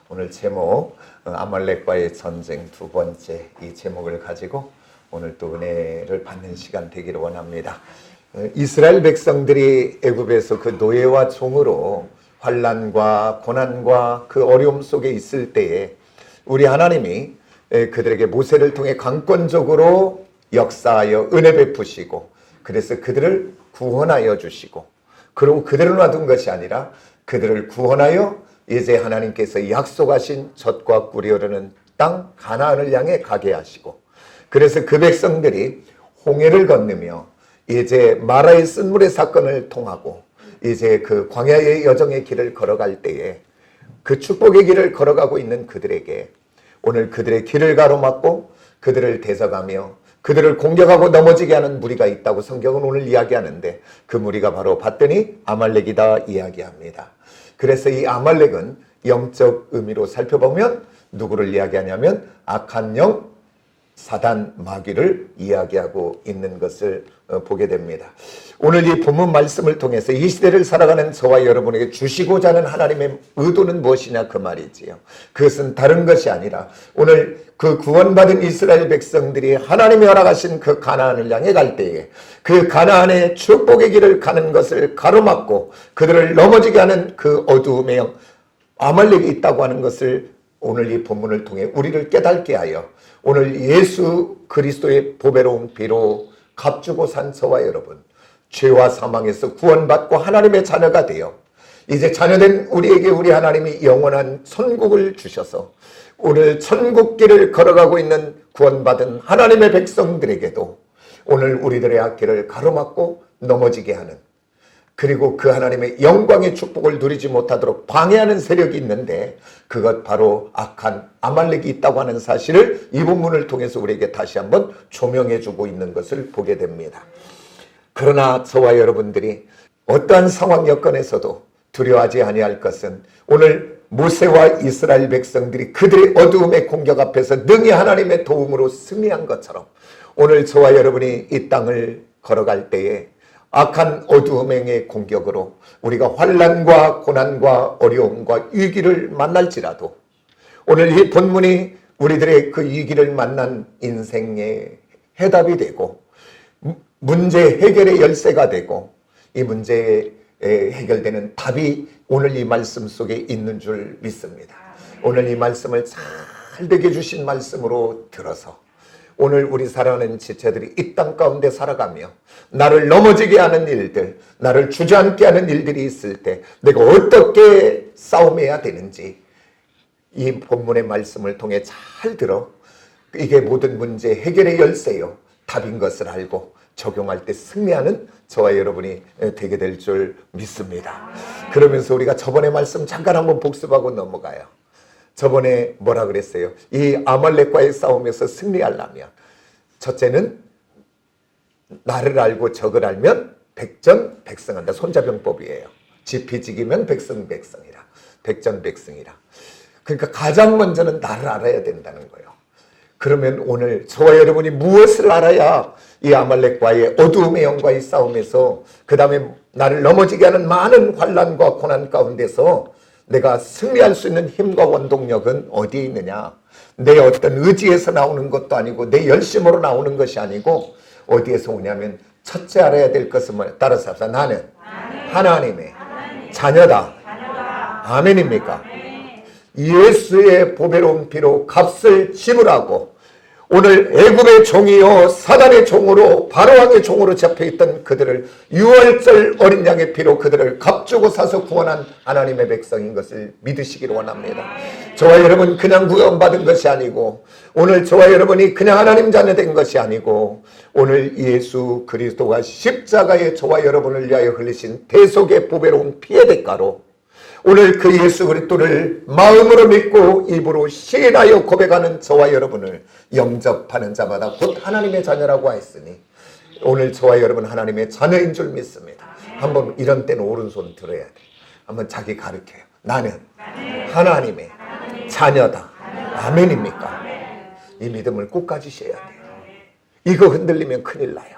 오늘 제목 아말렉과의 전쟁 두 번째 이 제목을 가지고 오늘 또 은혜를 받는 시간 되기를 원합니다. 이스라엘 백성들이 애굽에서 그 노예와 종으로 환난과 고난과 그 어려움 속에 있을 때에 우리 하나님이 그들에게 모세를 통해 강권적으로 역사하여 은혜 베푸시고 그래서 그들을 구원하여 주시고 그리고 그들을 놔둔 것이 아니라 그들을 구원하여 이제 하나님께서 약속하신 젖과 꿀이 흐르는 땅 가나안을 향해 가게 하시고 그래서 그 백성들이 홍해를 건너며 이제 마라의 쓴물의 사건을 통하고 이제 그 광야의 여정의 길을 걸어갈 때에 그 축복의 길을 걸어가고 있는 그들에게 오늘 그들의 길을 가로막고 그들을 대적하며 그들을 공격하고 넘어지게 하는 무리가 있다고 성경은 오늘 이야기하는데 그 무리가 바로 봤더니 아말렉이다 이야기합니다. 그래서 이 아말렉은 영적 의미로 살펴보면 누구를 이야기하냐면 악한 영 사단 마귀를 이야기하고 있는 것을 보게 됩니다. 오늘 이 본문 말씀을 통해서 이 시대를 살아가는 저와 여러분에게 주시고자 하는 하나님의 의도는 무엇이냐 그 말이지요. 그것은 다른 것이 아니라 오늘 그 구원받은 이스라엘 백성들이 하나님이 허락하신 그 가나안을 향해 갈 때에 그 가나안의 축복의 길을 가는 것을 가로막고 그들을 넘어지게 하는 그 어두움의 영 아말렉이 있다고 하는 것을 오늘 이 본문을 통해 우리를 깨닫게 하여 오늘 예수 그리스도의 보배로운 피로 값주고 산 저와 여러분 죄와 사망에서 구원받고 하나님의 자녀가 되어 이제 자녀된 우리에게 우리 하나님이 영원한 천국을 주셔서 오늘 천국길을 걸어가고 있는 구원받은 하나님의 백성들에게도 오늘 우리들의 앞길을 가로막고 넘어지게 하는 그리고 그 하나님의 영광의 축복을 누리지 못하도록 방해하는 세력이 있는데 그것 바로 악한 아말렉이 있다고 하는 사실을 이 본문을 통해서 우리에게 다시 한번 조명해 주고 있는 것을 보게 됩니다. 그러나 저와 여러분들이 어떠한 상황 여건에서도 두려워하지 아니할 것은 오늘 모세와 이스라엘 백성들이 그들의 어두움의 공격 앞에서 능히 하나님의 도움으로 승리한 것처럼 오늘 저와 여러분이 이 땅을 걸어갈 때에 악한 어두움의 공격으로 우리가 환난과 고난과 어려움과 위기를 만날지라도 오늘 이 본문이 우리들의 그 위기를 만난 인생의 해답이 되고 문제 해결의 열쇠가 되고 이 문제에 해결되는 답이 오늘 이 말씀 속에 있는 줄 믿습니다. 오늘 이 말씀을 잘 되게 주신 말씀으로 들어서 오늘 우리 살아가는 지체들이 이 땅 가운데 살아가며 나를 넘어지게 하는 일들, 나를 주저앉게 하는 일들이 있을 때 내가 어떻게 싸움해야 되는지 이 본문의 말씀을 통해 잘 들어 이게 모든 문제 해결의 열쇠요 답인 것을 알고 적용할 때 승리하는 저와 여러분이 되게 될 줄 믿습니다. 그러면서 우리가 저번에 말씀 잠깐 한번 복습하고 넘어가요. 저번에 뭐라 그랬어요? 이 아말렉과의 싸움에서 승리하려면 첫째는 나를 알고 적을 알면 백전백승한다. 손자병법이에요. 지피지기면 백승백승이라. 백전백승이라. 그러니까 가장 먼저는 나를 알아야 된다는 거예요. 그러면 오늘 저와 여러분이 무엇을 알아야 이 아말렉과의 어두움의 영과의 싸움에서 그 다음에 나를 넘어지게 하는 많은 환난과 고난 가운데서 내가 승리할 수 있는 힘과 원동력은 어디에 있느냐? 내 어떤 의지에서 나오는 것도 아니고 내 열심으로 나오는 것이 아니고 어디에서 오냐면 첫째 알아야 될 것은 뭐냐? 따라서 합시다. 나는 하나님의 자녀다. 아멘입니까? 예수의 보배로운 피로 값을 지불하고 오늘 애굽의 종이요 사단의 종으로 바로왕의 종으로 잡혀있던 그들을 유월절 어린 양의 피로 그들을 값주고 사서 구원한 하나님의 백성인 것을 믿으시기를 원합니다. 저와 여러분 그냥 구원받은 것이 아니고 오늘 저와 여러분이 그냥 하나님 자녀 된 것이 아니고 오늘 예수 그리스도가 십자가에 저와 여러분을 위하여 흘리신 대속의 보배로운 피의 대가로 오늘 그 예수 그리스도를 마음으로 믿고 입으로 시인하여 고백하는 저와 여러분을 영접하는 자마다 곧 하나님의 자녀라고 하였으니 오늘 저와 여러분 하나님의 자녀인 줄 믿습니다. 한번 이런 때는 오른손 들어야 돼. 한번 자기 가르쳐요. 나는 하나님의 자녀다. 아멘입니까? 이 믿음을 꼭 가지셔야 돼요. 이거 흔들리면 큰일 나요.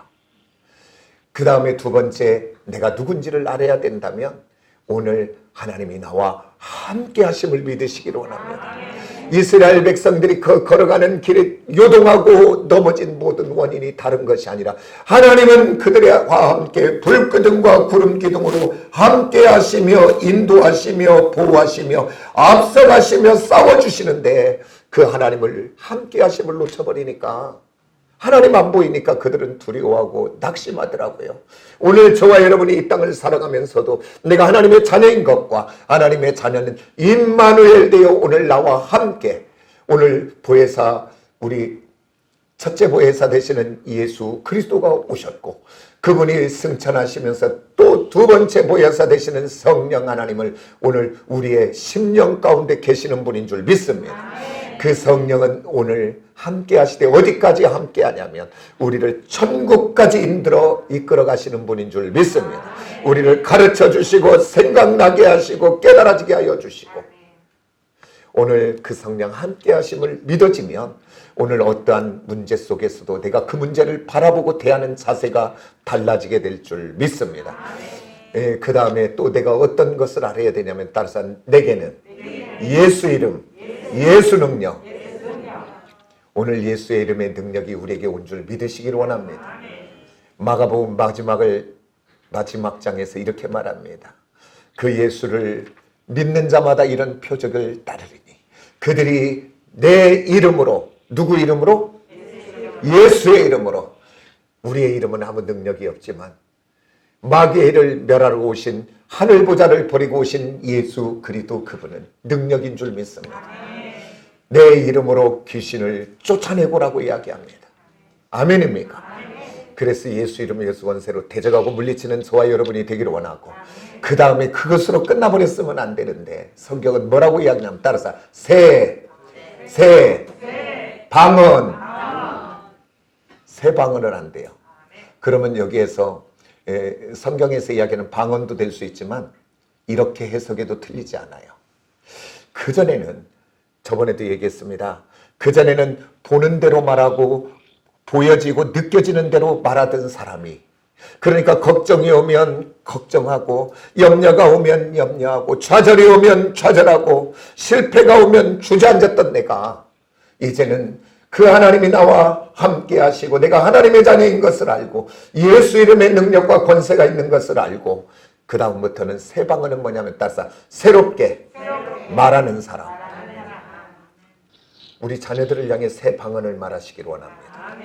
그 다음에 두 번째 내가 누군지를 알아야 된다면 오늘 하나님이 나와 함께 하심을 믿으시기를 원합니다. 이스라엘 백성들이 걸어가는 길에 요동하고 넘어진 모든 원인이 다른 것이 아니라 하나님은 그들과 함께 불기둥과 구름기둥으로 함께 하시며 인도하시며 보호하시며 앞서가시며 싸워주시는데 그 하나님을 함께 하심을 놓쳐버리니까 하나님 안 보이니까 그들은 두려워하고 낙심하더라고요. 오늘 저와 여러분이 이 땅을 살아가면서도 내가 하나님의 자녀인 것과 하나님의 자녀는 임마누엘 되어 오늘 나와 함께 오늘 보혜사 우리 첫째 보혜사 되시는 예수 그리스도가 오셨고 그분이 승천하시면서 또 두 번째 보혜사 되시는 성령 하나님을 오늘 우리의 심령 가운데 계시는 분인 줄 믿습니다. 그 성령은 오늘 함께 하시되 어디까지 함께 하냐면 우리를 천국까지 이끌어 가시는 분인 줄 믿습니다. 우리를 가르쳐 주시고 생각나게 하시고 깨달아지게 하여 주시고 오늘 그 성령 함께 하심을 믿어지면 오늘 어떠한 문제 속에서도 내가 그 문제를 바라보고 대하는 자세가 달라지게 될 줄 믿습니다. 그 다음에 또 내가 어떤 것을 알아야 되냐면 따라서 내게는 예수 이름, 예수 능력, 오늘 예수의 이름의 능력이 우리에게 온 줄 믿으시기를 원합니다. 마가복음 마지막 장에서 이렇게 말합니다. 그 예수를 믿는 자마다 이런 표적을 따르리니 그들이 내 이름으로 누구 이름으로? 예수의 이름으로. 우리의 이름은 아무 능력이 없지만 마귀를 멸하러 오신 하늘보좌를 버리고 오신 예수 그리스도 그분은 능력인 줄 믿습니다. 내 이름으로 귀신을 쫓아내고라고 이야기합니다. 아멘입니까? 그래서 예수 이름 예수 권세로 대적하고 물리치는 저와 여러분이 되기를 원하고 그 다음에 그것으로 끝나버렸으면 안 되는데 성경은 뭐라고 이야기하냐면 따라서 새 방언 새 방언을 한대요. 그러면 여기에서 성경에서 이야기하는 방언도 될 수 있지만 이렇게 해석해도 틀리지 않아요. 그전에는 저번에도 얘기했습니다. 그전에는 보는 대로 말하고 보여지고 느껴지는 대로 말하던 사람이 그러니까 걱정이 오면 걱정하고 염려가 오면 염려하고 좌절이 오면 좌절하고 실패가 오면 주저앉았던 내가 이제는 그 하나님이 나와 함께 하시고 내가 하나님의 자녀인 것을 알고 예수 이름의 능력과 권세가 있는 것을 알고 그 다음부터는 새 방언은 뭐냐면 따라서 새롭게 말하는 사람. 우리 자녀들을 향해 새 방언을 말하시기를 원합니다.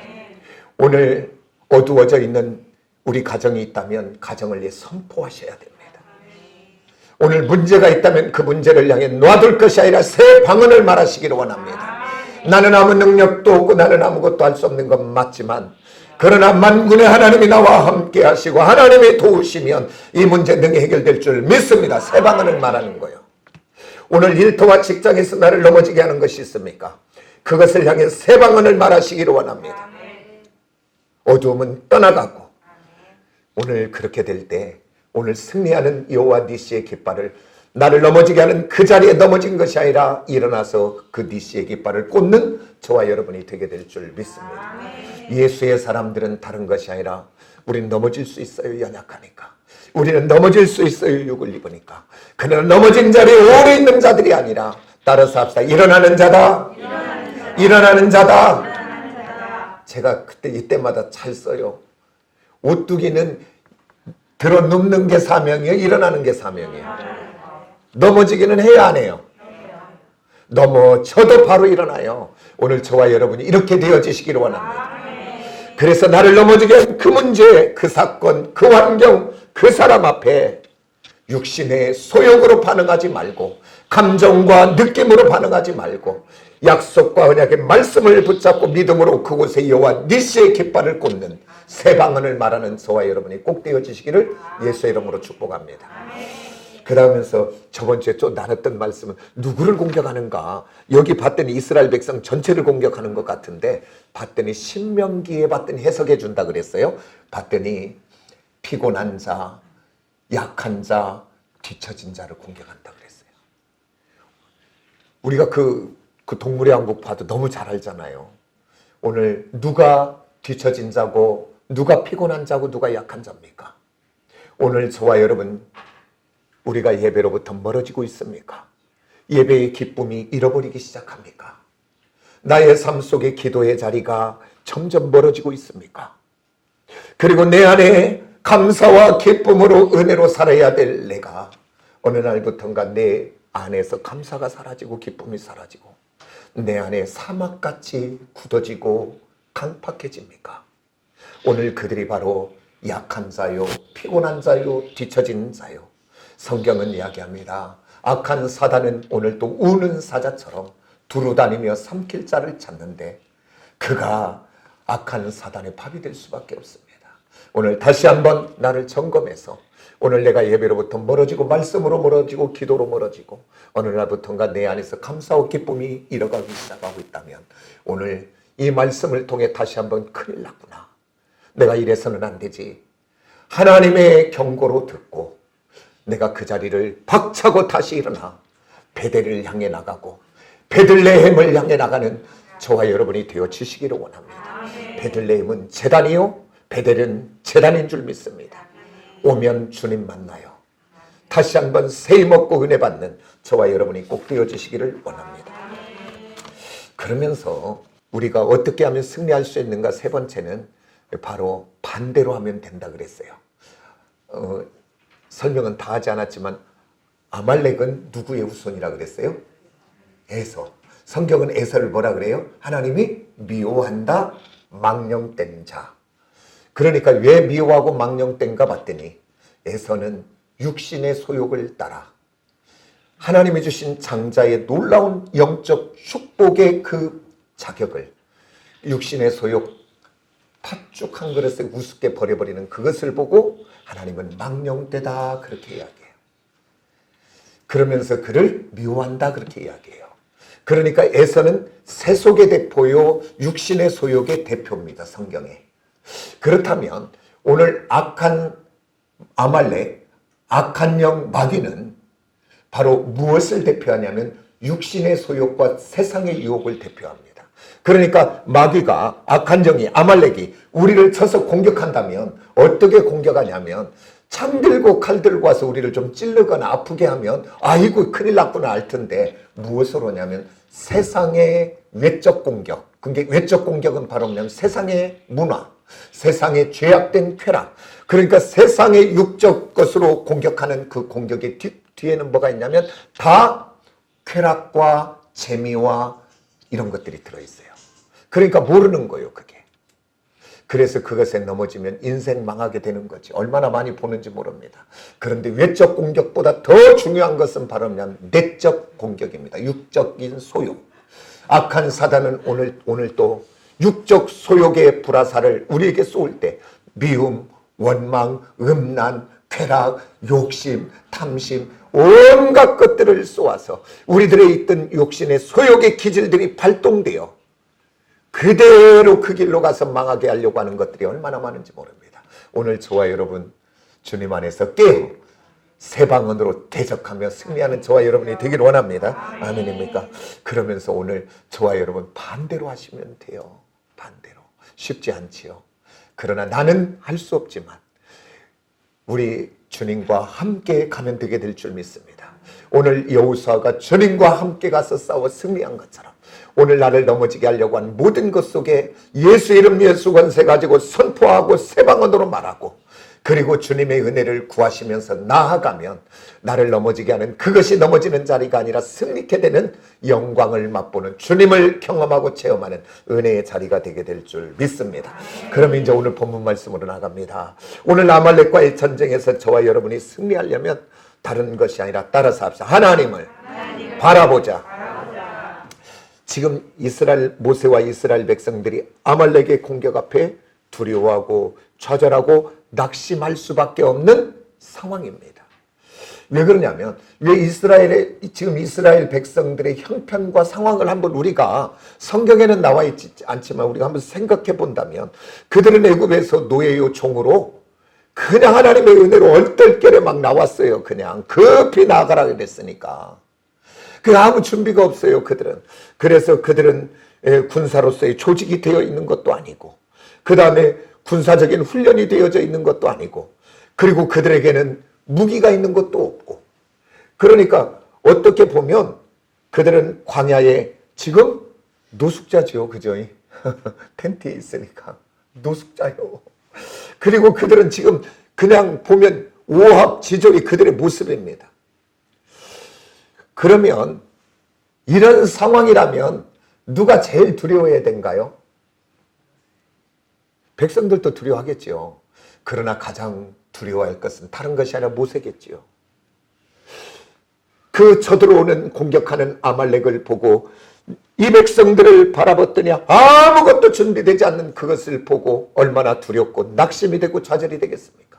오늘 어두워져 있는 우리 가정이 있다면 가정을 위해 선포하셔야 됩니다. 오늘 문제가 있다면 그 문제를 향해 놔둘 것이 아니라 새 방언을 말하시기를 원합니다. 나는 아무 능력도 없고 나는 아무것도 할 수 없는 건 맞지만 그러나 만군의 하나님이 나와 함께 하시고 하나님이 도우시면 이 문제 능히 해결될 줄 믿습니다. 새 방언을 말하는 거예요. 오늘 일터와 직장에서 나를 넘어지게 하는 것이 있습니까? 그것을 향해 새 방언을 말하시기를 원합니다. 어두움은 떠나가고 오늘 그렇게 될 때 오늘 승리하는 여호와 니시의 깃발을 나를 넘어지게 하는 그 자리에 넘어진 것이 아니라 일어나서 그 니시의 깃발을 꽂는 저와 여러분이 되게 될 줄 믿습니다. 예수의 사람들은 다른 것이 아니라 우리는 넘어질 수 있어요. 연약하니까. 우리는 넘어질 수 있어요. 육을 입으니까. 그러나 넘어진 자리에 오래 있는 자들이 아니라 따라서 합시다. 일어나는 자다. 일어나는 자다. 제가 그때 이때마다 잘 써요. 오뚜기는 들어 눕는 게 사명이에요. 일어나는 게 사명이에요. 넘어지기는 해야 안 해요. 넘어져도 바로 일어나요. 오늘 저와 여러분이 이렇게 되어지시기를 원합니다. 그래서 나를 넘어지게 한 그 문제, 그 사건, 그 환경, 그 사람 앞에 육신의 소욕으로 반응하지 말고 감정과 느낌으로 반응하지 말고 약속과 언약의 말씀을 붙잡고 믿음으로 그곳에 여호와 니시의 깃발을 꽂는 새 방언을 말하는 저와 여러분이 꼭 되어지시기를 예수의 이름으로 축복합니다. 그러면서 저번 주에 또 나눴던 말씀은 누구를 공격하는가? 여기 봤더니 이스라엘 백성 전체를 공격하는 것 같은데 봤더니 신명기에 봤더니 해석해 준다 그랬어요. 봤더니 피곤한 자, 약한 자, 뒤처진 자를 공격한다 그랬어요. 우리가 그 동물의 왕국 봐도 너무 잘 알잖아요. 오늘 누가 뒤처진 자고 누가 피곤한 자고 누가 약한 자입니까? 오늘 저와 여러분 우리가 예배로부터 멀어지고 있습니까? 예배의 기쁨이 잃어버리기 시작합니까? 나의 삶 속의 기도의 자리가 점점 멀어지고 있습니까? 그리고 내 안에 감사와 기쁨으로 은혜로 살아야 될 내가 어느 날부턴가 내 안에서 감사가 사라지고 기쁨이 사라지고 내 안에 사막같이 굳어지고 강팍해집니까? 오늘 그들이 바로 약한 자요, 피곤한 자요, 뒤처진 자요. 성경은 이야기합니다. 악한 사단은 오늘 또 우는 사자처럼 두루다니며 삼킬 자를 찾는데 그가 악한 사단의 밥이 될 수밖에 없습니다. 오늘 다시 한번 나를 점검해서 오늘 내가 예배로부터 멀어지고 말씀으로 멀어지고 기도로 멀어지고 어느 날부터인가 내 안에서 감사와 기쁨이 잃어가기 시작하고 있다면 오늘 이 말씀을 통해 다시 한번 큰일 났구나. 내가 이래서는 안 되지. 하나님의 경고로 듣고 내가 그 자리를 박차고 다시 일어나 베델을 향해 나가고 베들레헴을 향해 나가는 저와 여러분이 되어지시기를 원합니다. 베들레헴은 제단이요, 베델은 제단인 줄 믿습니다. 오면 주님 만나요. 다시 한번 새 먹고 은혜 받는 저와 여러분이 꼭 되어지시기를 원합니다. 그러면서 우리가 어떻게 하면 승리할 수 있는가? 세 번째는 바로 반대로 하면 된다 그랬어요. 설명은 다 하지 않았지만 아말렉은 누구의 후손이라 그랬어요? 에서. 성경은 에서를 뭐라 그래요? 하나님이 미워한다, 망령된 자. 그러니까 왜 미워하고 망령된가 봤더니 에서는 육신의 소욕을 따라 하나님이 주신 장자의 놀라운 영적 축복의 그 자격을 육신의 소욕, 팥죽 한 그릇에 우습게 버려버리는 그것을 보고 하나님은 망령되다 그렇게 이야기해요. 그러면서 그를 미워한다 그렇게 이야기해요. 그러니까 에서는 세속의 대표요 육신의 소욕의 대표입니다. 성경에. 그렇다면 오늘 악한 아말렉, 악한 영 마귀는 바로 무엇을 대표하냐면 육신의 소욕과 세상의 유혹을 대표합니다. 그러니까 마귀가, 악한 영이, 아말렉이 우리를 쳐서 공격한다면 어떻게 공격하냐면 창 들고 칼 들고 와서 우리를 좀 찌르거나 아프게 하면 아이고 큰일 났구나 할 텐데 무엇으로 하냐면 세상의 외적 공격. 그게 외적 공격은 바로 뭐냐면 세상의 문화, 세상의 죄악된 쾌락. 그러니까 세상의 육적 것으로 공격하는 그 공격의 뒤에는 뭐가 있냐면 다 쾌락과 재미와 이런 것들이 들어있어요. 그러니까 모르는 거예요, 그게. 그래서 그것에 넘어지면 인생 망하게 되는 거지. 얼마나 많이 보는지 모릅니다. 그런데 외적 공격보다 더 중요한 것은 바로 뭐냐면 내적 공격입니다. 육적인 소욕. 악한 사단은 오늘 또 육적 소욕의 불화살을 우리에게 쏠 때 미움, 원망, 음란, 쾌락, 욕심, 탐심 온갖 것들을 쏘아서 우리들의 있던 욕심의 소욕의 기질들이 발동되어 그대로 그 길로 가서 망하게 하려고 하는 것들이 얼마나 많은지 모릅니다. 오늘 저와 여러분 주님 안에서 깨어 새 방언으로 대적하며 승리하는 저와 여러분이 되기를 원합니다. 아멘입니까? 그러면서 오늘 저와 여러분 반대로 하시면 돼요. 반대로. 쉽지 않지요. 그러나 나는 할 수 없지만 우리 주님과 함께 가면 되게 될 줄 믿습니다. 오늘 여호수아가 주님과 함께 가서 싸워 승리한 것처럼 오늘 나를 넘어지게 하려고 한 모든 것 속에 예수 이름 예수 권세 가지고 선포하고 새 방언으로 말하고 그리고 주님의 은혜를 구하시면서 나아가면 나를 넘어지게 하는 그것이 넘어지는 자리가 아니라 승리케 되는 영광을 맛보는 주님을 경험하고 체험하는 은혜의 자리가 되게 될 줄 믿습니다. 그럼 이제 오늘 본문 말씀으로 나갑니다. 오늘 아말렉과의 전쟁에서 저와 여러분이 승리하려면 다른 것이 아니라 따라서 합시다. 하나님을 바라보자. 지금 이스라엘 모세와 이스라엘 백성들이 아말렉의 공격 앞에 두려워하고 좌절하고 낙심할 수밖에 없는 상황입니다. 왜 그러냐면 지금 이스라엘 백성들의 형편과 상황을 한번 우리가 성경에는 나와 있지 않지만 우리가 한번 생각해 본다면 그들은 애굽에서 노예요 종으로 그냥 하나님의 은혜로 얼떨결에 막 나왔어요. 그냥 급히 나가라 그랬으니까. 그 아무 준비가 없어요. 그들은. 그래서 그들은 군사로서의 조직이 되어 있는 것도 아니고 그 다음에 군사적인 훈련이 되어져 있는 것도 아니고 그리고 그들에게는 무기가 있는 것도 없고 그러니까 어떻게 보면 그들은 광야에 지금 노숙자죠. 그죠? 텐트에 있으니까 노숙자요. 그리고 그들은 지금 그냥 보면 오합지졸이 그들의 모습입니다. 그러면 이런 상황이라면 누가 제일 두려워해야 된가요? 백성들도 두려워하겠죠. 그러나 가장 두려워할 것은 다른 것이 아니라 모세겠지요. 그 쳐들어오는 공격하는 아말렉을 보고 이 백성들을 바라봤더니 아무것도 준비되지 않는 그것을 보고 얼마나 두렵고 낙심이 되고 좌절이 되겠습니까?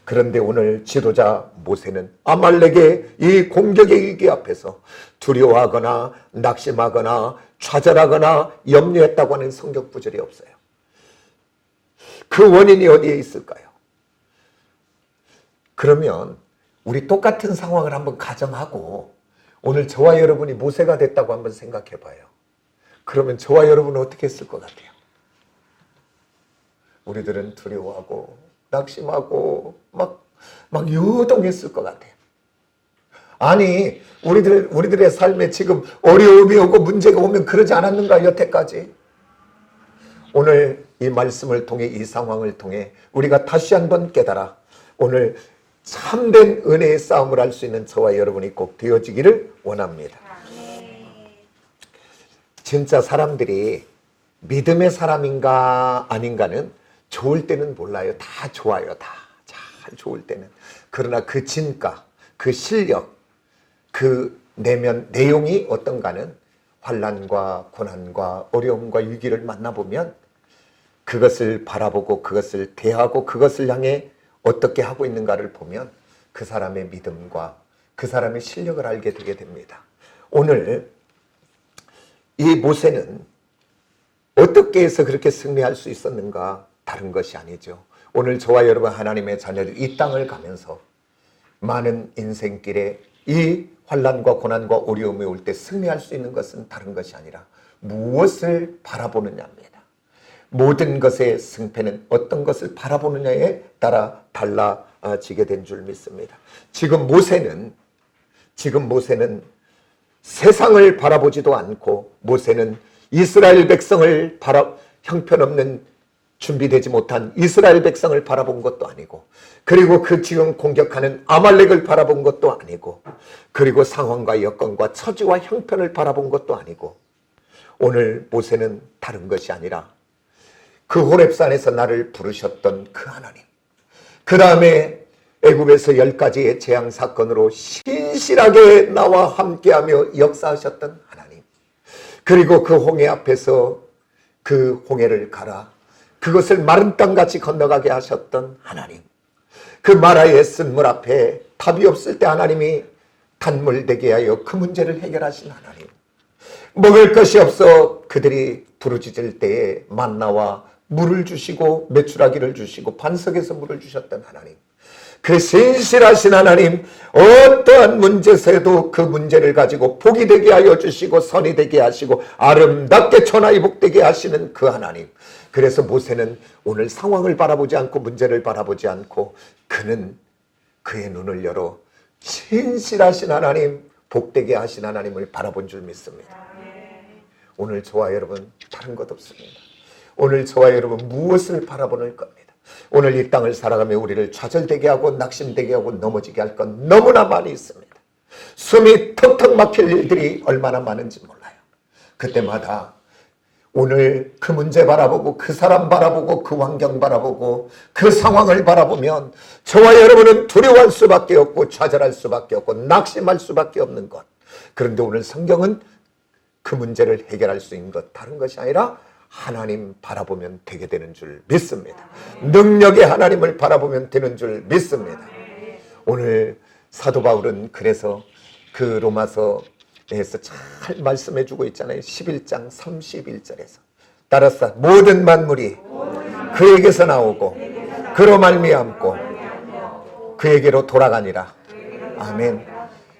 그런데 오늘 지도자 모세는 아말렉의 이 공격의 일기 앞에서 두려워하거나 낙심하거나 좌절하거나 염려했다고 하는 성경 구절이 없어요. 그 원인이 어디에 있을까요? 그러면 우리 똑같은 상황을 한번 가정하고 오늘 저와 여러분이 모세가 됐다고 한번 생각해 봐요. 그러면 저와 여러분은 어떻게 했을 것 같아요? 우리들은 두려워하고 낙심하고 막 요동했을 것 같아요. 아니 우리들의 삶에 지금 어려움이 오고 문제가 오면 그러지 않았는가 여태까지? 오늘 이 말씀을 통해 이 상황을 통해 우리가 다시 한번 깨달아 오늘 참된 은혜의 싸움을 할 수 있는 저와 여러분이 꼭 되어지기를 원합니다. 진짜 사람들이 믿음의 사람인가 아닌가는 좋을 때는 몰라요. 다 좋아요. 다 잘 좋을 때는. 그러나 그 진가, 그 실력, 그 내용이 어떤가는 환난과 고난과 어려움과 위기를 만나보면 그것을 바라보고 그것을 대하고 그것을 향해 어떻게 하고 있는가를 보면 그 사람의 믿음과 그 사람의 실력을 알게 되게 됩니다. 오늘 이 모세는 어떻게 해서 그렇게 승리할 수 있었는가? 다른 것이 아니죠. 오늘 저와 여러분 하나님의 자녀들 이 땅을 가면서 많은 인생길에 이 환난과 고난과 어려움이 올 때 승리할 수 있는 것은 다른 것이 아니라 무엇을 바라보느냐입니다. 모든 것의 승패는 어떤 것을 바라보느냐에 따라 달라지게 된 줄 믿습니다. 지금 모세는 세상을 바라보지도 않고 모세는 이스라엘 백성을 형편없는 준비되지 못한 이스라엘 백성을 바라본 것도 아니고 그리고 그 지금 공격하는 아말렉을 바라본 것도 아니고 그리고 상황과 여건과 처지와 형편을 바라본 것도 아니고 오늘 모세는 다른 것이 아니라 그 호렙산에서 나를 부르셨던 그 하나님, 그 다음에 애굽에서 10가지의 재앙 사건으로 신실하게 나와 함께하며 역사하셨던 하나님, 그리고 그 홍해 앞에서 그 홍해를 갈아 그것을 마른 땅같이 건너가게 하셨던 하나님, 그 마라의 쓴 물 앞에 답이 없을 때 하나님이 단물 되게 하여 그 문제를 해결하신 하나님, 먹을 것이 없어 그들이 부르짖을 때에 만나와 물을 주시고 메추라기를 주시고 반석에서 물을 주셨던 하나님, 그 신실하신 하나님, 어떠한 문제에도 그 문제를 가지고 복이 되게 하여 주시고 선이 되게 하시고 아름답게 천하의 복되게 하시는 그 하나님. 그래서 모세는 오늘 상황을 바라보지 않고 문제를 바라보지 않고 그는 그의 눈을 열어 신실하신 하나님, 복되게 하신 하나님을 바라본 줄 믿습니다. 오늘 저와 여러분 다른 것 없습니다. 오늘 저와 여러분 무엇을 바라보는 겁니다. 오늘 이 땅을 살아가며 우리를 좌절되게 하고 낙심되게 하고 넘어지게 할 건 너무나 많이 있습니다. 숨이 턱턱 막힐 일들이 얼마나 많은지 몰라요. 그때마다 오늘 그 문제 바라보고 그 사람 바라보고 그 환경 바라보고 그 상황을 바라보면 저와 여러분은 두려워할 수밖에 없고 좌절할 수밖에 없고 낙심할 수밖에 없는 것. 그런데 오늘 성경은 그 문제를 해결할 수 있는 것 다른 것이 아니라 하나님 바라보면 되게 되는 줄 믿습니다. 능력의 하나님을 바라보면 되는 줄 믿습니다. 오늘 사도 바울은 그래서 그 로마서에서 잘 말씀해 주고 있잖아요. 11장 31절에서 따라서 모든 만물이 그에게서 나오고 그로 말미암고 그에게로 돌아가니라. 아멘.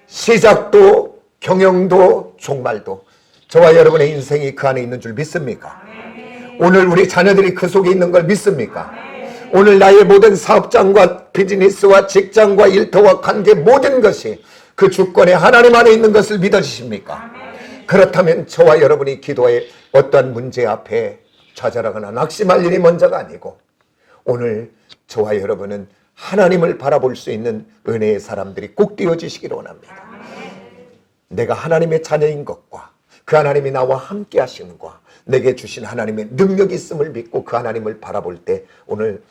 시작도 경영도 종말도 저와 여러분의 인생이 그 안에 있는 줄 믿습니까? 오늘 우리 자녀들이 그 속에 있는 걸 믿습니까? 오늘 나의 모든 사업장과 비즈니스와 직장과 일터와 관계 모든 것이 그 주권의 하나님 안에 있는 것을 믿어지십니까? 그렇다면 저와 여러분이 기도에 어떠한 문제 앞에 좌절하거나 낙심할 일이 먼저가 아니고 오늘 저와 여러분은 하나님을 바라볼 수 있는 은혜의 사람들이 꼭 되어지시기를 원합니다. 내가 하나님의 자녀인 것과 그 하나님이 나와 함께 하심과 내게 주신 하나님의 능력이 있음을 믿고 그 하나님을 바라볼 때 오늘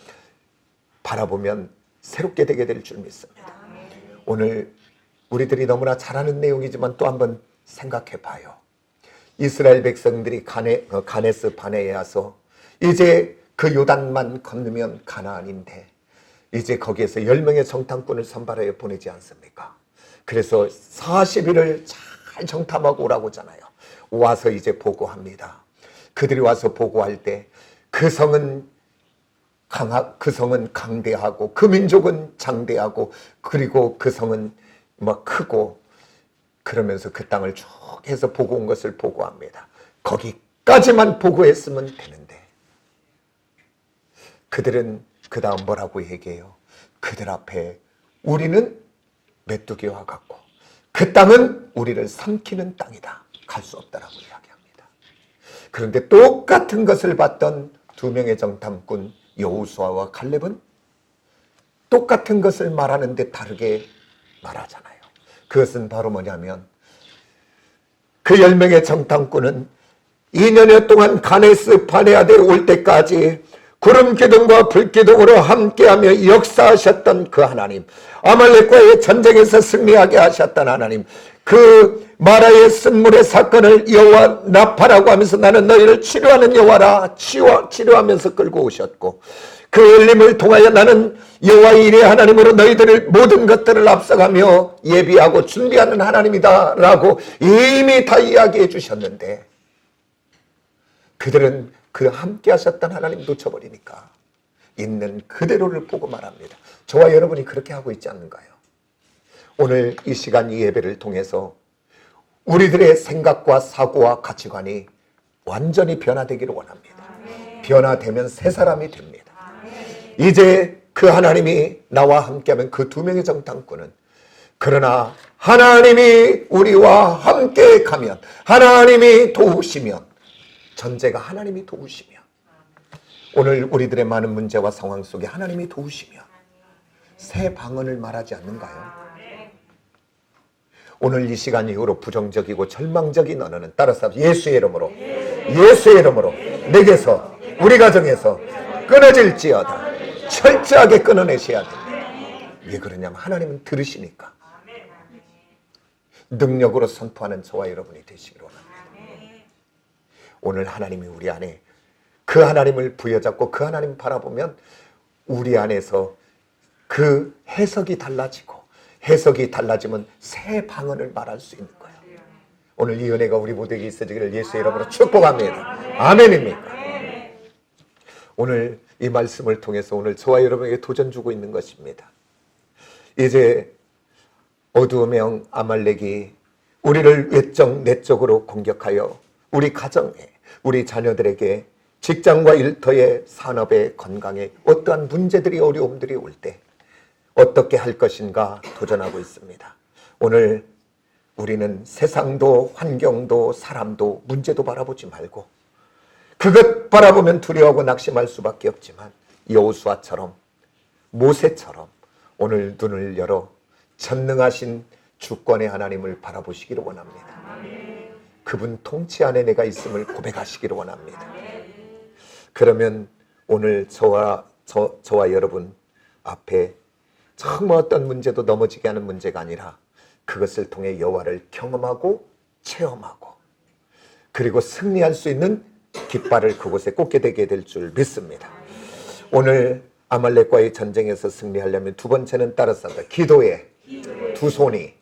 바라보면 새롭게 되게 될 줄 믿습니다. 오늘 우리들이 너무나 잘 아는 내용이지만 또 한번 생각해 봐요. 이스라엘 백성들이 가네스 바네에 와서 이제 그 요단만 건너면 가나안인데 이제 거기에서 10명의 정탐꾼을 선발하여 보내지 않습니까? 그래서 40일을 잘 정탐하고 오라고 하잖아요. 와서 이제 보고합니다. 그들이 와서 보고할 때 그 성은 강대하고 그 민족은 장대하고 그리고 그 성은 막 크고 그러면서 그 땅을 쭉 해서 보고 온 것을 보고합니다. 거기까지만 보고했으면 되는데 그들은 그 다음 뭐라고 얘기해요? 그들 앞에 우리는 메뚜기와 같고 그 땅은 우리를 삼키는 땅이다. 갈 수 없다라고 이야기합니다. 그런데 똑같은 것을 봤던 두 명의 정탐꾼 여호수아와 갈렙은 똑같은 것을 말하는데 다르게 말하잖아요. 그것은 바로 뭐냐면 그 10명의 정탐꾼은 2년여 동안 가네스 바네아드에 올 때까지 구름 기둥과 불 기둥으로 함께하며 역사하셨던 그 하나님, 아말렉과의 전쟁에서 승리하게 하셨던 하나님, 그 마라의 쓴물의 사건을 여호와 나파라고 하면서 나는 너희를 치료하는 여호와라 치료하면서 끌고 오셨고 그 엘림을 통하여 나는 여호와의 일의 하나님으로 너희들을 모든 것들을 앞서가며 예비하고 준비하는 하나님이다 라고 이미 다 이야기해 주셨는데 그들은 그 함께 하셨던 하나님 놓쳐버리니까 있는 그대로를 보고 말합니다. 저와 여러분이 그렇게 하고 있지 않는가요? 오늘 이 시간 이 예배를 통해서 우리들의 생각과 사고와 가치관이 완전히 변화되기를 원합니다. 변화되면 새 사람이 됩니다. 이제 그 하나님이 나와 함께하면 그 두 명의 정탐꾼은 그러나 하나님이 우리와 함께 가면 하나님이 도우시면 전제가 하나님이 도우시면 오늘 우리들의 많은 문제와 상황 속에 하나님이 도우시면 새 방언을 말하지 않는가요? 오늘 이 시간 이후로 부정적이고 절망적인 언어는 따라서 예수의 이름으로 내게서 우리 가정에서 끊어질지어다 철저하게 끊어내셔야 됩니다. 왜 그러냐면 하나님은 들으시니까 능력으로 선포하는 저와 여러분이 되시기를 원합니다. 오늘 하나님이 우리 안에 그 하나님을 부여잡고 그 하나님 바라보면 우리 안에서 그 해석이 달라지고 해석이 달라지면 새 방언을 말할 수 있는 거예요. 오늘 이 은혜가 우리 모두에게 있어지기를 예수의 이름으로 축복합니다. 아멘입니까? 오늘 이 말씀을 통해서 오늘 저와 여러분에게 도전 주고 있는 것입니다. 이제 어두움의 영 아말렉이 우리를 외적 내적으로 공격하여 우리 가정에 우리 자녀들에게 직장과 일터에 산업에 건강에 어떠한 문제들이 어려움들이 올 때 어떻게 할 것인가 도전하고 있습니다. 오늘 우리는 세상도 환경도 사람도 문제도 바라보지 말고 그것 바라보면 두려워하고 낙심할 수밖에 없지만 여호수아처럼 모세처럼 오늘 눈을 열어 전능하신 주권의 하나님을 바라보시기를 원합니다. 그분 통치 안에 내가 있음을 고백하시기를 원합니다. 그러면 오늘 저와 여러분 앞에 정말 어떤 문제도 넘어지게 하는 문제가 아니라 그것을 통해 여호와를 경험하고 체험하고 그리고 승리할 수 있는 깃발을 그곳에 꽂게 되게 될 줄 믿습니다. 오늘 아말렉과의 전쟁에서 승리하려면 두 번째는 따라서 기도의 두 손이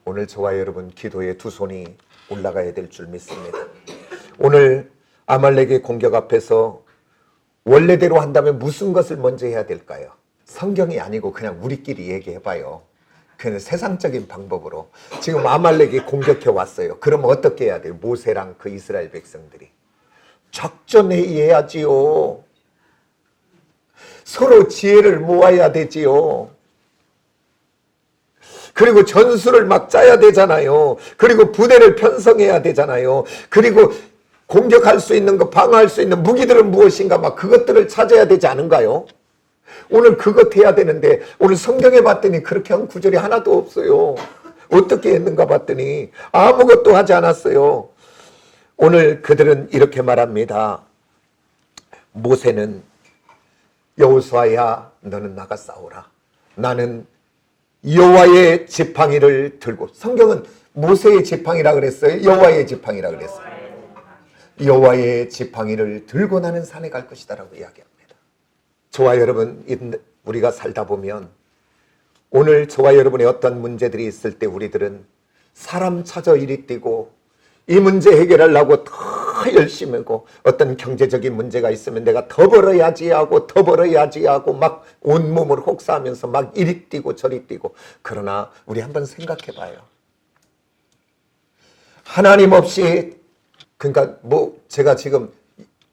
오늘 저와 여러분 기도의 두 손이 올라가야 될 줄 믿습니다. 오늘 아말렉의 공격 앞에서 원래대로 한다면 무슨 것을 먼저 해야 될까요? 성경이 아니고 그냥 우리끼리 얘기해봐요. 그냥 세상적인 방법으로 지금 아말렉이 공격해 왔어요. 그럼 어떻게 해야 돼요? 모세랑 그 이스라엘 백성들이 작전회의해야지요. 서로 지혜를 모아야 되지요. 그리고 전술을 막 짜야 되잖아요. 그리고 부대를 편성해야 되잖아요. 그리고 공격할 수 있는 거, 방어할 수 있는 무기들은 무엇인가 막 그것들을 찾아야 되지 않은가요? 오늘 그것 해야 되는데 오늘 성경에 봤더니 그렇게 한 구절이 하나도 없어요. 어떻게 했는가 봤더니 아무것도 하지 않았어요. 오늘 그들은 이렇게 말합니다. 모세는 여호수아야 너는 나가 싸우라. 나는 여호와의 지팡이를 들고. 성경은 모세의 지팡이라 그랬어요? 여호와의 지팡이라 그랬어요? 여호와의 지팡이를 들고 나는 산에 갈 것이다라고 이야기합니다. 저와 여러분, 우리가 살다 보면 오늘 저와 여러분의 어떤 문제들이 있을 때 우리들은 사람 찾아 이리 뛰고 이 문제 해결하려고 더 열심히 하고, 어떤 경제적인 문제가 있으면 내가 더 벌어야지 하고 더 벌어야지 하고 막 온몸을 혹사하면서 막 이리 뛰고 저리 뛰고. 그러나 우리 한번 생각해 봐요. 하나님 없이, 그러니까 뭐 제가 지금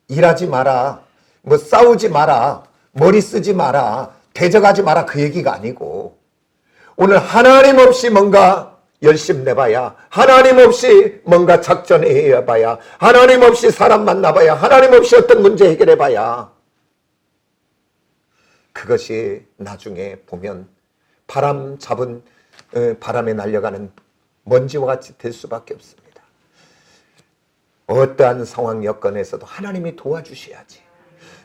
일하지 마라, 뭐 싸우지 마라, 머리 쓰지 마라, 대적하지 마라 그 얘기가 아니고, 오늘 하나님 없이 뭔가 열심 내봐야, 하나님 없이 뭔가 작전해봐야, 하나님 없이 사람 만나봐야, 하나님 없이 어떤 문제 해결해봐야 그것이 나중에 보면 바람 잡은 바람에 날려가는 먼지와 같이 될 수밖에 없습니다. 어떠한 상황 여건에서도 하나님이 도와주셔야지.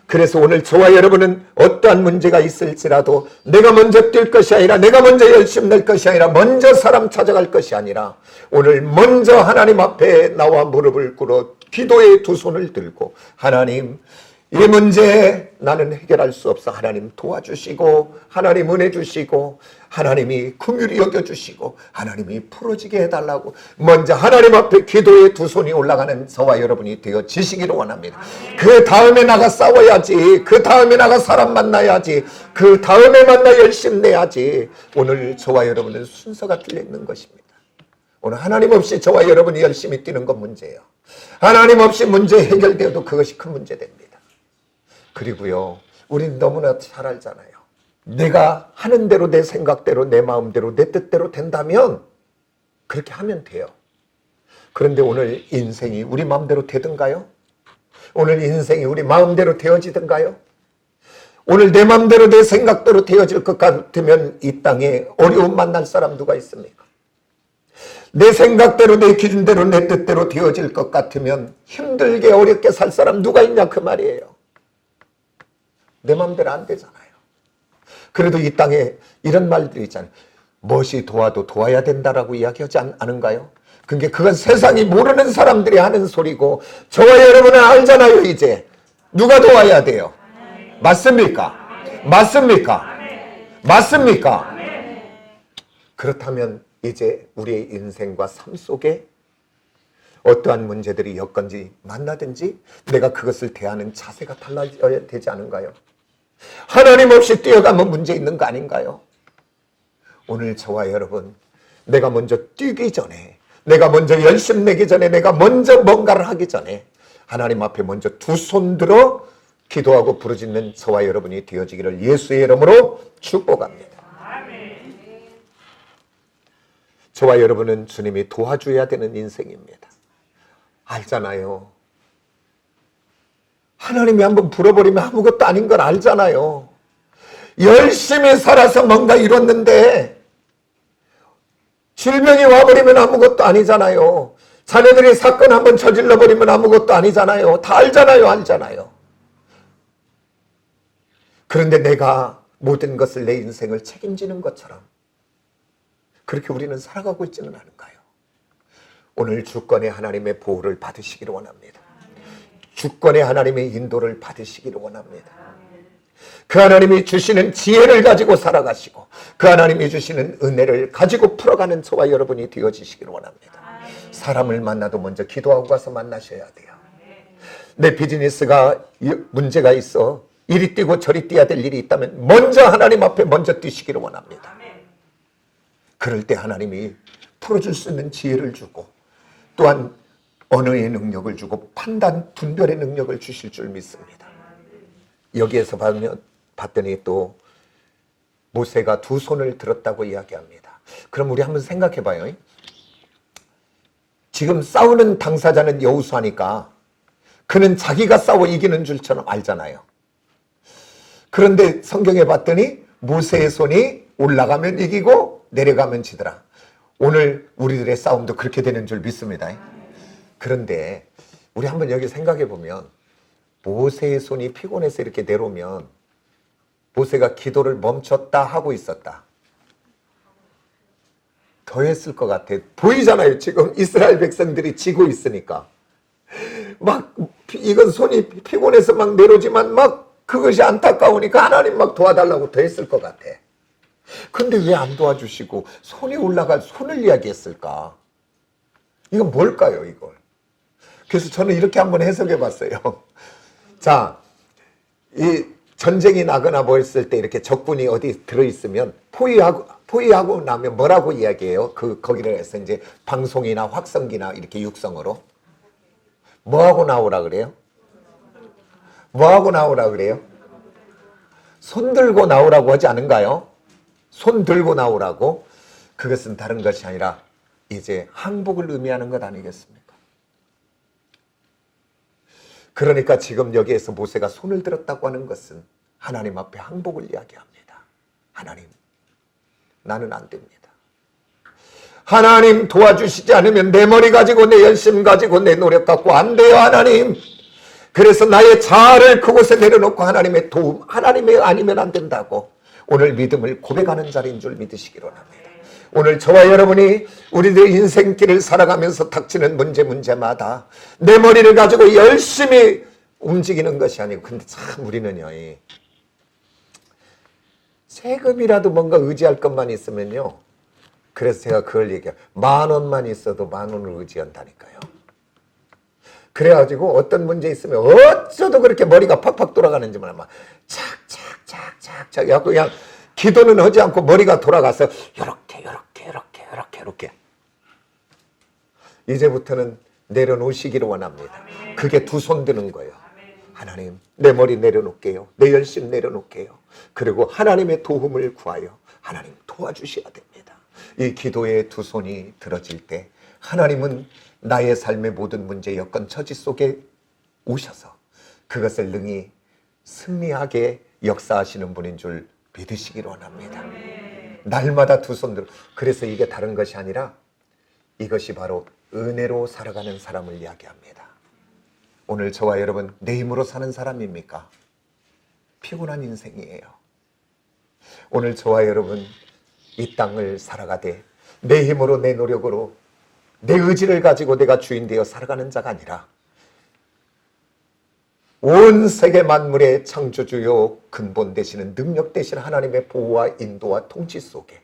그래서 오늘 저와 여러분은 어떠한 문제가 있을지라도 내가 먼저 뛸 것이 아니라, 내가 먼저 열심히 낼 것이 아니라, 먼저 사람 찾아갈 것이 아니라, 오늘 먼저 하나님 앞에 나와 무릎을 꿇어 기도의 두 손을 들고, 하나님 이 문제 나는 해결할 수 없어. 하나님 도와주시고, 하나님 은혜 주시고, 하나님이 긍휼히 여겨주시고, 하나님이 풀어지게 해달라고 먼저 하나님 앞에 기도의 두 손이 올라가는 저와 여러분이 되어지시기를 원합니다. 그 다음에 나가 싸워야지, 그 다음에 나가 사람 만나야지, 그 다음에 만나 열심히 내야지. 오늘 저와 여러분은 순서가 틀려 있는 것입니다. 오늘 하나님 없이 저와 여러분이 열심히 뛰는 건 문제예요. 하나님 없이 문제 해결되어도 그것이 큰 문제 됩니다. 그리고요, 우린 너무나 잘 알잖아요. 내가 하는 대로, 내 생각대로, 내 마음대로, 내 뜻대로 된다면 그렇게 하면 돼요. 그런데 오늘 인생이 우리 마음대로 되든가요? 오늘 인생이 우리 마음대로 되어지든가요? 오늘 내 마음대로, 내 생각대로 되어질 것 같으면 이 땅에 어려움 만날 사람 누가 있습니까? 내 생각대로, 내 기준대로, 내 뜻대로 되어질 것 같으면 힘들게 어렵게 살 사람 누가 있냐 그 말이에요. 내 마음대로 안 되잖아요. 그래도 이 땅에 이런 말들이 있잖아요. 무엇이 도와도 도와야 된다라고 이야기하지 않은가요? 그건 세상이 모르는 사람들이 하는 소리고, 저와 여러분은 알잖아요. 이제 누가 도와야 돼요? 맞습니까? 맞습니까? 맞습니까? 그렇다면 이제 우리의 인생과 삶 속에 어떠한 문제들이 엮건지 만나든지 내가 그것을 대하는 자세가 달라져야 되지 않은가요? 하나님 없이 뛰어가면 문제 있는 거 아닌가요? 오늘 저와 여러분, 내가 먼저 뛰기 전에, 내가 먼저 열심 내기 전에, 내가 먼저 뭔가를 하기 전에 하나님 앞에 먼저 두 손 들어 기도하고 부르짖는 저와 여러분이 되어지기를 예수의 이름으로 축복합니다. 저와 여러분은 주님이 도와줘야 되는 인생입니다. 알잖아요. 하나님이 한번 불어버리면 아무것도 아닌 걸 알잖아요. 열심히 살아서 뭔가 이뤘는데 질병이 와버리면 아무것도 아니잖아요. 자녀들이 사건 한번 저질러버리면 아무것도 아니잖아요. 다 알잖아요. 그런데 내가 모든 것을, 내 인생을 책임지는 것처럼 그렇게 우리는 살아가고 있지는 않은가요? 오늘 주권의 하나님의 보호를 받으시기를 원합니다. 주권의 하나님의 인도를 받으시기를 원합니다. 그 하나님이 주시는 지혜를 가지고 살아가시고 그 하나님이 주시는 은혜를 가지고 풀어가는 저와 여러분이 되어지시기를 원합니다. 사람을 만나도 먼저 기도하고 가서 만나셔야 돼요. 내 비즈니스가 문제가 있어 이리 뛰고 저리 뛰어야 될 일이 있다면 먼저 하나님 앞에 먼저 뛰시기를 원합니다. 그럴 때 하나님이 풀어줄 수 있는 지혜를 주고 또한 언어의 능력을 주고 판단, 분별의 능력을 주실 줄 믿습니다. 여기에서 봤더니 또 모세가 두 손을 들었다고 이야기합니다. 그럼 우리 한번 생각해 봐요. 지금 싸우는 당사자는 여호수아니까 그는 자기가 싸워 이기는 줄처럼 알잖아요. 그런데 성경에 봤더니 모세의 손이 올라가면 이기고 내려가면 지더라. 오늘 우리들의 싸움도 그렇게 되는 줄 믿습니다. 그런데 우리 한번 여기 생각해 보면 모세의 손이 피곤해서 이렇게 내려오면 모세가 기도를 멈췄다 하고 있었다. 더 했을 것 같아. 보이잖아요. 지금 이스라엘 백성들이 지고 있으니까. 막 이건 손이 피곤해서 막 내려오지만 막 그것이 안타까우니까 하나님 막 도와달라고 더 했을 것 같아. 근데 왜 안 도와주시고 손이 올라갈 손을 이야기했을까? 이건 뭘까요, 이걸? 그래서 저는 이렇게 한번 해석해 봤어요. 자, 이 전쟁이 나거나 뭐 했을 때 이렇게 적군이 어디 들어있으면 포위하고 나면 뭐라고 이야기해요? 거기를 해서 이제 방송이나 확성기나 이렇게 육성으로. 뭐하고 나오라 그래요? 뭐하고 나오라 그래요? 손 들고 나오라고 하지 않은가요? 손 들고 나오라고. 그것은 다른 것이 아니라 이제 항복을 의미하는 것 아니겠습니까? 그러니까 지금 여기에서 모세가 손을 들었다고 하는 것은 하나님 앞에 항복을 이야기합니다. 하나님, 나는 안 됩니다. 하나님 도와주시지 않으면 내 머리 가지고 내 열심 가지고 내 노력 갖고 안 돼요, 하나님. 그래서 나의 자아를 그곳에 내려놓고 하나님의 도움, 하나님의 아니면 안 된다고 오늘 믿음을 고백하는 자리인 줄 믿으시기로 합니다. 오늘 저와 여러분이 우리들의 인생길을 살아가면서 닥치는 문제마다 내 머리를 가지고 열심히 움직이는 것이 아니고, 근데 참 우리는요, 세금이라도 뭔가 의지할 것만 있으면요, 그래서 제가 그걸 얘기해요. 10,000원만 있어도 10,000원을 의지한다니까요. 그래가지고 어떤 문제 있으면 어쩌도 그렇게 머리가 팍팍 돌아가는지 몰라. 착착착착착 해갖고 그냥 기도는 하지 않고 머리가 돌아가서 요렇게 이제부터는 내려놓으시기를 원합니다. 그게 두 손 드는 거예요. 하나님, 내 머리 내려놓을게요. 내 열심 내려놓을게요. 그리고 하나님의 도움을 구하여 하나님 도와주셔야 됩니다. 이 기도의 두 손이 들어질 때 하나님은 나의 삶의 모든 문제, 여건, 처지 속에 오셔서 그것을 능히 승리하게 역사하시는 분인 줄 믿으시기를 원합니다. 날마다 두 손 들어. 그래서 이게 다른 것이 아니라 이것이 바로 은혜로 살아가는 사람을 이야기합니다. 오늘 저와 여러분 내 힘으로 사는 사람입니까? 피곤한 인생이에요. 오늘 저와 여러분 이 땅을 살아가되 내 힘으로 내 노력으로 내 의지를 가지고 내가 주인 되어 살아가는 자가 아니라 온 세계 만물의 창조주요 근본 되시는 능력 되신 하나님의 보호와 인도와 통치 속에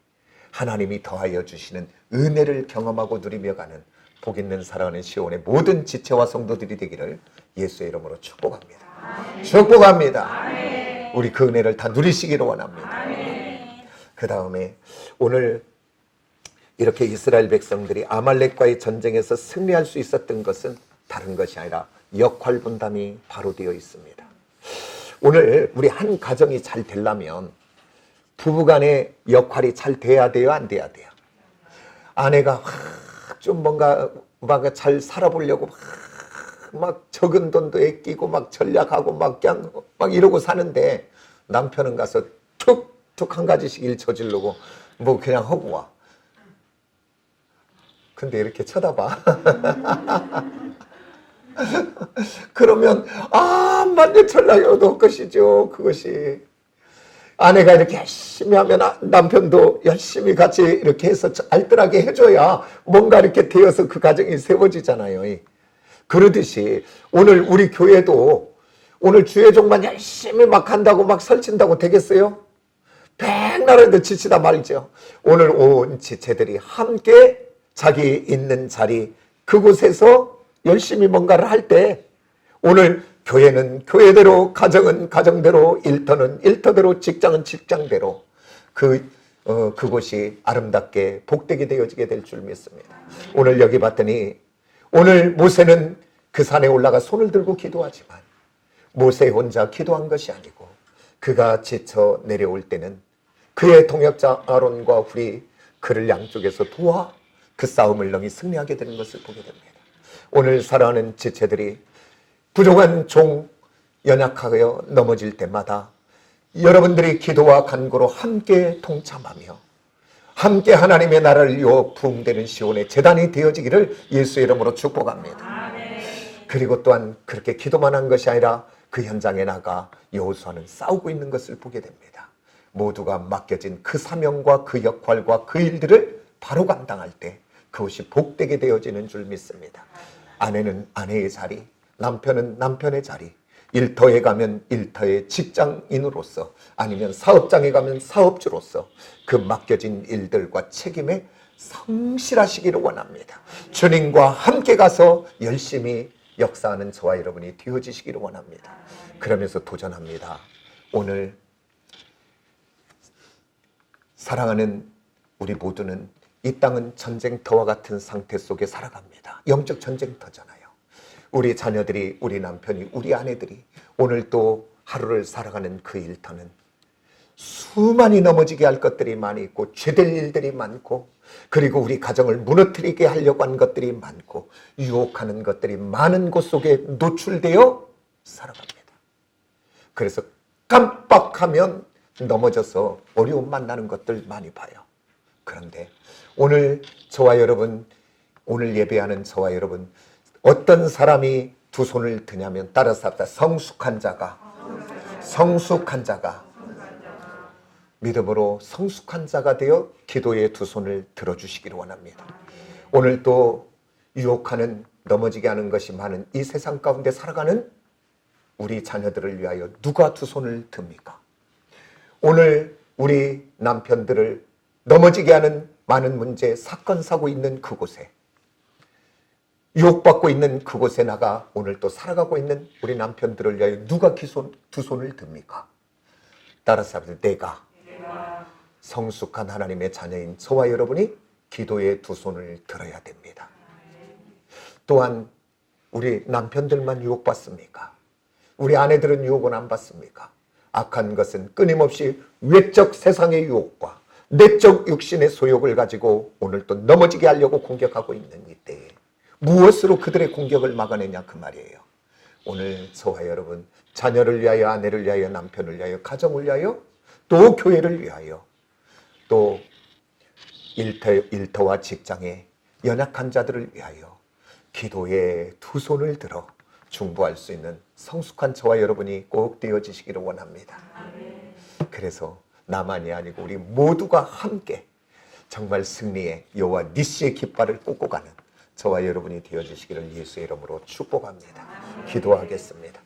하나님이 더하여 주시는 은혜를 경험하고 누리며 가는 복 있는 살아가는 시온의 모든 지체와 성도들이 되기를 예수의 이름으로 축복합니다. 축복합니다. 우리 그 은혜를 다 누리시기를 원합니다. 그 다음에 오늘 이렇게 이스라엘 백성들이 아말렉과의 전쟁에서 승리할 수 있었던 것은 다른 것이 아니라 역할 분담이 바로 되어 있습니다. 오늘 우리 한 가정이 잘 되려면 부부간의 역할이 잘 돼야 돼요, 안 돼야 돼요? 아내가 좀 뭔가 잘 살아보려고 막 적은 돈도 아끼고 막 전략하고 막 그냥 막 이러고 사는데 남편은 가서 툭툭 한 가지씩 일 저지르고 뭐 그냥 하고 와. 근데 이렇게 쳐다봐. 그러면 만년 전략이어도 것이죠. 그것이 아내가 이렇게 열심히 하면 남편도 열심히 같이 이렇게 해서 알뜰하게 해줘야 뭔가 이렇게 되어서 그 가정이 세워지잖아요. 그러듯이 오늘 우리 교회도 오늘 주의종만 열심히 막 한다고 막 설친다고 되겠어요? 백날에도 지치다 말이죠. 오늘 온 지체들이 함께 자기 있는 자리 그곳에서 열심히 뭔가를 할 때 오늘 교회는 교회대로, 가정은 가정대로, 일터는 일터대로, 직장은 직장대로 그곳이 아름답게 복되게 되어지게 될 줄 믿습니다. 오늘 여기 봤더니 오늘 모세는 그 산에 올라가 손을 들고 기도하지만 모세 혼자 기도한 것이 아니고 그가 지쳐 내려올 때는 그의 동역자 아론과 훌이 그를 양쪽에서 도와 그 싸움을 능히 승리하게 되는 것을 보게 됩니다. 오늘 사랑하는 지체들이 부족한 종, 연약하여 넘어질 때마다 여러분들이 기도와 간구로 함께 동참하며 함께 하나님의 나라를 이루어 부흥되는 시온의 제단이 되어지기를 예수의 이름으로 축복합니다. 그리고 또한 그렇게 기도만 한 것이 아니라 그 현장에 나가 여호수아는 싸우고 있는 것을 보게 됩니다. 모두가 맡겨진 그 사명과 그 역할과 그 일들을 바로 감당할 때 그것이 복되게 되어지는 줄 믿습니다. 아내는 아내의 자리, 남편은 남편의 자리, 일터에 가면 일터의 직장인으로서 아니면 사업장에 가면 사업주로서 그 맡겨진 일들과 책임에 성실하시기를 원합니다. 주님과 함께 가서 열심히 역사하는 저와 여러분이 되어지시기를 원합니다. 그러면서 도전합니다. 오늘 사랑하는 우리 모두는 이 땅은 전쟁터와 같은 상태 속에 살아갑니다. 영적 전쟁터잖아요. 우리 자녀들이, 우리 남편이, 우리 아내들이 오늘 또 하루를 살아가는 그 일터는 수많이 넘어지게 할 것들이 많이 있고 죄될 일들이 많고 그리고 우리 가정을 무너뜨리게 하려고 한 것들이 많고 유혹하는 것들이 많은 곳 속에 노출되어 살아갑니다. 그래서 깜빡하면 넘어져서 어려움 만나는 것들 많이 봐요. 그런데 오늘 저와 여러분, 오늘 예배하는 저와 여러분, 어떤 사람이 두 손을 드냐면 따라서 합시다. 성숙한 자가 믿음으로 성숙한 자가 되어 기도의 두 손을 들어주시기를 원합니다. 오늘 또 유혹하는, 넘어지게 하는 것이 많은 이 세상 가운데 살아가는 우리 자녀들을 위하여 누가 두 손을 듭니까? 오늘 우리 남편들을 넘어지게 하는 많은 문제, 사건, 사고 있는 그곳에, 유혹받고 있는 그곳에 나가 오늘 또 살아가고 있는 우리 남편들을 위하여 누가 두 손을 듭니까? 따라서 내가 성숙한 하나님의 자녀인 저와 여러분이 기도의 두 손을 들어야 됩니다. 또한 우리 남편들만 유혹받습니까? 우리 아내들은 유혹은 안 받습니까? 악한 것은 끊임없이 외적 세상의 유혹과 내적 육신의 소욕을 가지고 오늘 또 넘어지게 하려고 공격하고 있는 이때에 무엇으로 그들의 공격을 막아내냐 그 말이에요. 오늘 저와 여러분, 자녀를 위하여, 아내를 위하여, 남편을 위하여, 가정을 위하여, 또 교회를 위하여, 또 일터와 직장의 연약한 자들을 위하여 기도의 두 손을 들어 중보할 수 있는 성숙한 저와 여러분이 꼭 되어지시기를 원합니다. 그래서 나만이 아니고 우리 모두가 함께 정말 승리의 여호와 니시의 깃발을 꽂고 가는 저와 여러분이 되어주시기를 예수의 이름으로 축복합니다. 기도하겠습니다.